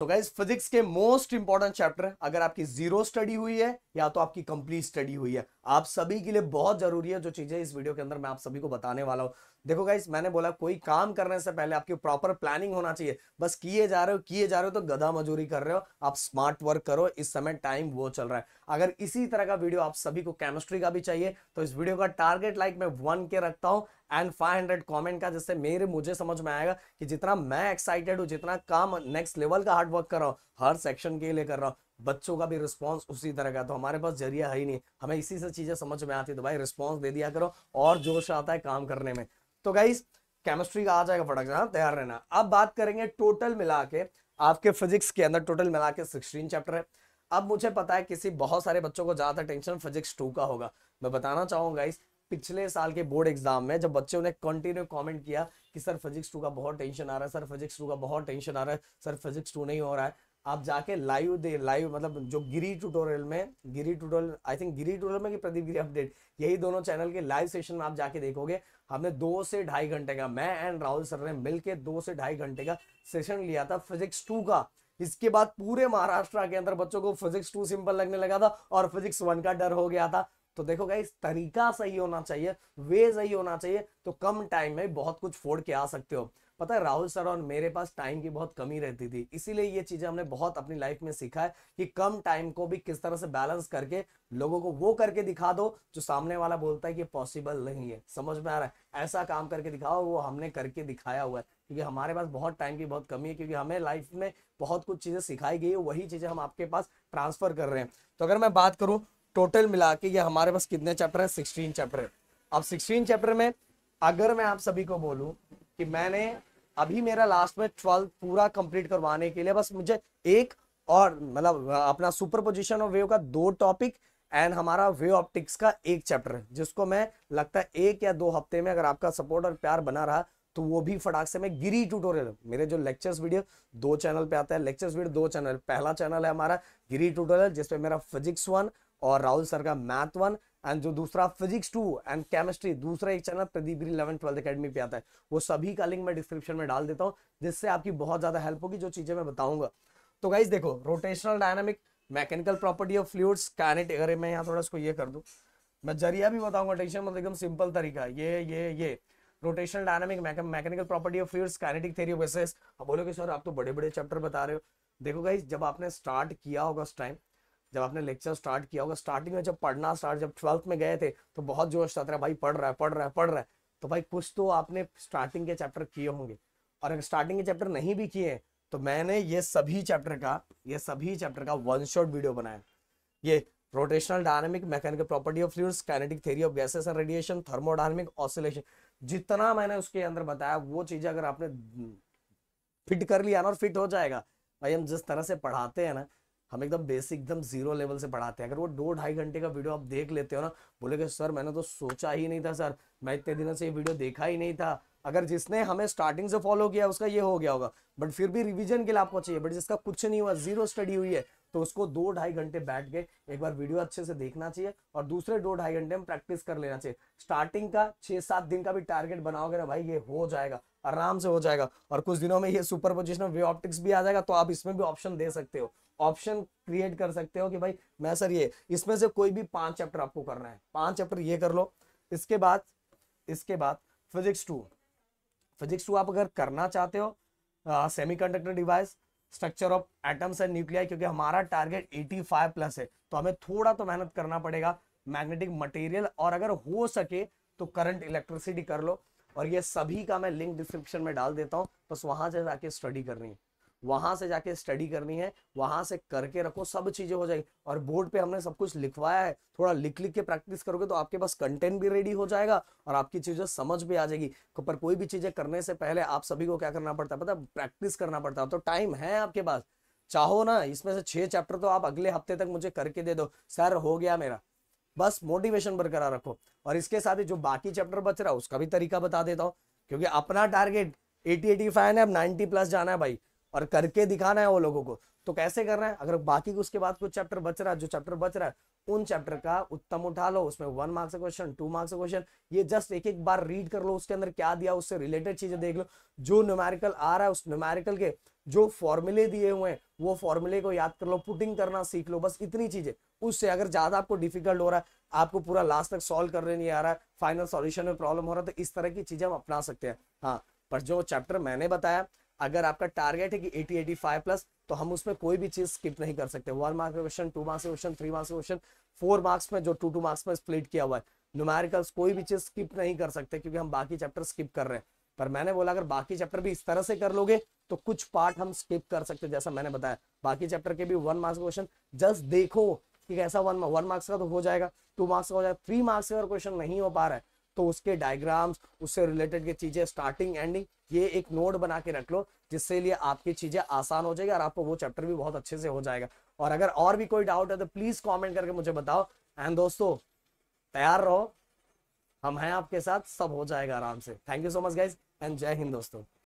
तो guys physics के most important chapter अगर आपकी जीरो स्टडी हुई है या तो आपकी कंप्लीट स्टडी हुई है, आप सभी के लिए बहुत जरूरी है जो चीजें इस वीडियो के अंदर मैं आप सभी को बताने वाला हूं। देखो गाइस, मैंने बोला कोई काम करने से पहले आपकी प्रॉपर प्लानिंग होना चाहिए। बस किए जा रहे हो तो गधा मजूरी कर रहे हो। आप स्मार्ट वर्क करो, इस समय टाइम वो चल रहा है। अगर इसी तरह का वीडियो आप सभी को केमिस्ट्री का भी चाहिए तो इस वीडियो का टारगेट लाइक मैं 1 के रखता हूं एंड 500 कमेंट का, जिससे मुझे समझ में आएगा कि जितना मैं एक्साइटेड हूं, जितना काम नेक्स्ट लेवल का हार्ड वर्क कर रहा हूं हर सेक्शन के लिए कर रहा हूं, बच्चों का भी रिस्पांस उसी तरह का। तो हमारे पास जरिया है ही नहीं, हमें इसी से चीजें समझ में आती है। तो भाई रिस्पांस दे दिया करो और जोश आता है काम करने में। तो गाइस केमिस्ट्री का आ जाएगा फटक से, हाँ तैयार रहना। अब बात करेंगे टोटल मिला के आपके फिजिक्स के अंदर टोटल मिला के 16 चैप्टर है। अब मुझे पता है किसी बहुत सारे बच्चों को ज्यादा टेंशन फिजिक्स 2 का होगा। मैं बताना चाहूंगा गाइस, पिछले साल के बोर्ड एग्जाम में जब बच्चों ने कंटिन्यू कमेंट किया कि सर फिजिक्स 2 का बहुत टेंशन आ रहा है, सर फिजिक्स 2 का बहुत टेंशन आ रहा है, सर फिजिक्स 2 नहीं हो रहा है, आप जाके लाइव मतलब जो गिरी ट्यूटोरियल में, Giri tutorial I think Giri tutorial में कि प्रदीप गिरी अपडेट, यही दोनों चैनल के लाइव सेशन में आप जाके देखोगे। हमने 2 से ढाई घंटे का, मैं एंड राहुल सर ने मिलकर 2 से ढाई घंटे का सेशन लिया था फिजिक्स 2 का। इसके बाद पूरे महाराष्ट्र के अंदर बच्चों को फिजिक्स 2 सिंपल लगने लगा था और फिजिक्स 1 का डर हो गया था। तो देखो गाइस, तरीका सही होना चाहिए, वे सही होना चाहिए, तो कम टाइम में बहुत कुछ फोड़ के आ सकते हो। पता है राहुल सर और मेरे पास टाइम की बहुत कमी रहती थी, इसीलिए ये चीजें हमने बहुत अपनी लाइफ में सीखा है कि कम टाइम को भी किस तरह से बैलेंस करके लोगों को वो करके दिखा दो जो सामने वाला बोलता है कि पॉसिबल नहीं है। समझ में आ रहा है? ऐसा काम करके दिखाओ, वो हमने करके दिखाया हुआ है। क्योंकि हमारे पास बहुत टाइम की बहुत कमी है, क्योंकि हमें लाइफ में बहुत कुछ चीजें सिखाई गई है, वही चीजें हम आपके पास ट्रांसफर कर रहे हैं। तो अगर मैं बात करूं टोटल मिला के ये हमारे पास कितने चैप्टर है? 16 चैप्टर है। अब 16 चैप्टर में अगर मैं आप सभी को बोलूं कि मैंने अभी मेरा लास्ट में 12 पूरा कंप्लीट करवाने के लिए बस मुझे एक और मतलब अपना सुपर पोजिशन और वेव का 2 टॉपिक एंड हमारा वेव ऑप्टिक्स का 1 चैप्टर है, जिसको मैं लगता है 1 या 2 हफ्ते में, अगर आपका सपोर्ट और प्यार बना रहा तो वो भी फटाक से मैं गिरी ट्यूटोरियल, मेरे जो लेक्चर्स वीडियो 2 चैनल पे आता है, लेक्चर्स वीडियो 2 चैनल, पहला चैनल है हमारा गिरी ट्यूटोरियल जिसपे मेरा फिजिक्स 1 और राहुल सर का मैथ 1 एंड जो दूसरा फिजिक्स 2 एंड केमिस्ट्री दूसरा एक चैनल प्रदीप गिरी 11 12 अकेडमी पे आता है। वो सभी का लिंक मैं डिस्क्रिप्शन में डाल देता हूँ, जिससे आपकी बहुत ज्यादा हेल्प होगी जो चीजें मैं बताऊंगा। तो गाइस देखो, rotational dynamic, mechanical property of fluids, kinetic, अगर मैं यहाँ थोड़ा इसको ये कर दूं, मैं जरिया भी बताऊंगा, टेंशन मतलब एकदम सिंपल तरीका, ये rotational dynamic, mechanical property of fluids, kinetic theory of gases. अब बोलोगे सर आप तो बड़े बड़े चैप्टर बता रहे हो। देखो गाइस, जब आपने स्टार्ट किया होगा उस टाइम, जब आपने लेक्चर स्टार्ट किया होगा, स्टार्टिंग में जब पढ़ना स्टार्ट, जब 12th में गए थे तो बहुत जोश आता है, भाई पढ़ रहा है पढ़ रहा है पढ़ रहा है। तो भाई कुछ तो आपने स्टार्टिंग के चैप्टर किए होंगे, और अगर स्टार्टिंग के चैप्टर नहीं भी किए तो मैंने ये सभी चैप्टर का 1 शॉट वीडियो बनाया। ये rotational dynamic, mechanical property of fluids, kinetic theory of gases and radiation, thermodynamic, oscillation, जितना मैंने उसके अंदर बताया वो चीजें अगर आपने फिट कर लिया ना, और फिट हो जाएगा। भाई हम जिस तरह से पढ़ाते हैं ना, हम एकदम बेसिक, एकदम जीरो लेवल से पढ़ाते हैं। अगर वो 2 ढाई घंटे का वीडियो आप देख लेते हो ना, बोलेगे सर मैंने तो सोचा ही नहीं था, सर मैं इतने दिनों से ये वीडियो देखा ही नहीं था। अगर जिसने हमें स्टार्टिंग से फॉलो किया उसका ये हो गया होगा, बट फिर भी रिवीजन के लिए आपको चाहिए। बट जिसका कुछ नहीं हुआ, जीरो स्टडी हुई है, तो उसको 2 ढाई घंटे बैठ के एक बार वीडियो अच्छे से देखना चाहिए, और दूसरे 2 ढाई घंटे में प्रैक्टिस कर लेना चाहिए। स्टार्टिंग का 6-7 दिन का भी टारगेट बनाओगे ना भाई, ये हो जाएगा, आराम से हो जाएगा। और कुछ दिनों में ये सुपर पोजिशन वे ऑप्टिक्स भी आ जाएगा, तो आप इसमें भी ऑप्शन दे सकते हो, ऑप्शन क्रिएट कर सकते हो कि भाई मैं सर ये इसमें से कोई भी 5 चैप्टर आपको करना है, 5 चैप्टर ये कर लो। इसके बाद फिजिक्स 2 आप अगर करना चाहते हो, semiconductor device, structure of atoms and nuclei, क्योंकि हमारा टारगेट 85 प्लस है, तो हमें थोड़ा तो मेहनत करना पड़ेगा। मैग्नेटिक मटेरियल, और अगर हो सके तो करंट इलेक्ट्रिसिटी कर लो। और ये सभी का मैं लिंक डिस्क्रिप्शन में डाल देता हूँ, बस वहां से जाके स्टडी करनी है, वहां से करके रखो, सब चीजें हो जाएगी। और बोर्ड पे हमने सब कुछ लिखवाया है, थोड़ा लिख लिख के प्रैक्टिस करोगे तो आपके पास कंटेंट भी रेडी हो जाएगा और आपकी चीजें समझ भी आ जाएगी। पर कोई भी चीजें करने से पहले आप सभी को क्या करना पड़ता है पता है? प्रैक्टिस करना पड़ता है। तो टाइम है आपके पास, चाहो ना इसमें से 6 चैप्टर तो आप अगले हफ्ते तक मुझे करके दे दो, सर हो गया मेरा। बस मोटिवेशन बरकरार रखो। और इसके साथ ही जो बाकी चैप्टर बच रहा है उसका भी तरीका बता देता हूँ, क्योंकि अपना टारगेट 80-85 है, अब 90 प्लस जाना है भाई, और करके दिखाना है वो लोगों को। तो कैसे करना है, अगर बाकी उसके बाद कुछ चैप्टर बच रहा है, जो चैप्टर बच रहा है उन चैप्टर का उत्तम उठा लो, उसमें 1 मार्क्स का क्वेश्चन, 2 मार्क्स का क्वेश्चन, ये जस्ट एक एक बार रीड कर लो, उसके अंदर क्या दिया उससे रिलेटेड चीजें देख लो, जो न्यूमेरिकल आ रहा है उस न्यूमेरिकल के जो फॉर्मूले दिए हुए हैं वो फॉर्मूले को याद कर लो, पुटिंग करना सीख लो, बस इतनी चीजें। उससे अगर ज्यादा आपको डिफिकल्ट हो रहा है, आपको पूरा लास्ट तक सॉल्व करने नहीं आ रहा है, फाइनल सॉल्यूशन में प्रॉब्लम हो रहा है, तो इस तरह की चीजें हम अपना सकते हैं। हाँ, पर जो चैप्टर मैंने बताया, अगर आपका टारगेट है कि 80-85 प्लस, तो हम उसमें कोई भी चीज स्किप नहीं कर सकते। 1 मार्क्स का क्वेश्चन, 2 मार्क्स का क्वेश्चन, 3 मार्क्स का क्वेश्चन, 4 मार्क्स में जो 2 मार्क्स में स्प्लिट किया हुआ है, न्यूमेरिकल्स कोई भी चीज स्किप नहीं कर सकते, क्योंकि हम बाकी चैप्टर स्किप कर रहे हैं। पर मैंने बोला अगर बाकी चैप्टर भी इस तरह से कर लोगे तो कुछ पार्ट हम स्किप कर सकते हैं, जैसा मैंने बताया। बाकी चैप्टर के भी 1 मार्क्स क्वेश्चन जस्ट देखो कि कैसा 1 मार्क्स का तो हो जाएगा, 2 मार्क्स का हो जाएगा, 3 मार्क्स का अगर क्वेश्चन नहीं हो पा रहा है तो उसके डायग्राम्स, उससे रिलेटेड की चीजें, स्टार्टिंग एंडिंग, ये एक नोट बना के रख लो, जिससे लिए आपकी चीजें आसान हो जाएगी और आपको वो चैप्टर भी बहुत अच्छे से हो जाएगा। और अगर और भी कोई डाउट है तो प्लीज कमेंट करके मुझे बताओ। एंड दोस्तों तैयार रहो, हम हैं आपके साथ, सब हो जाएगा आराम से। Thank you so much guys and जय हिंद दोस्तों।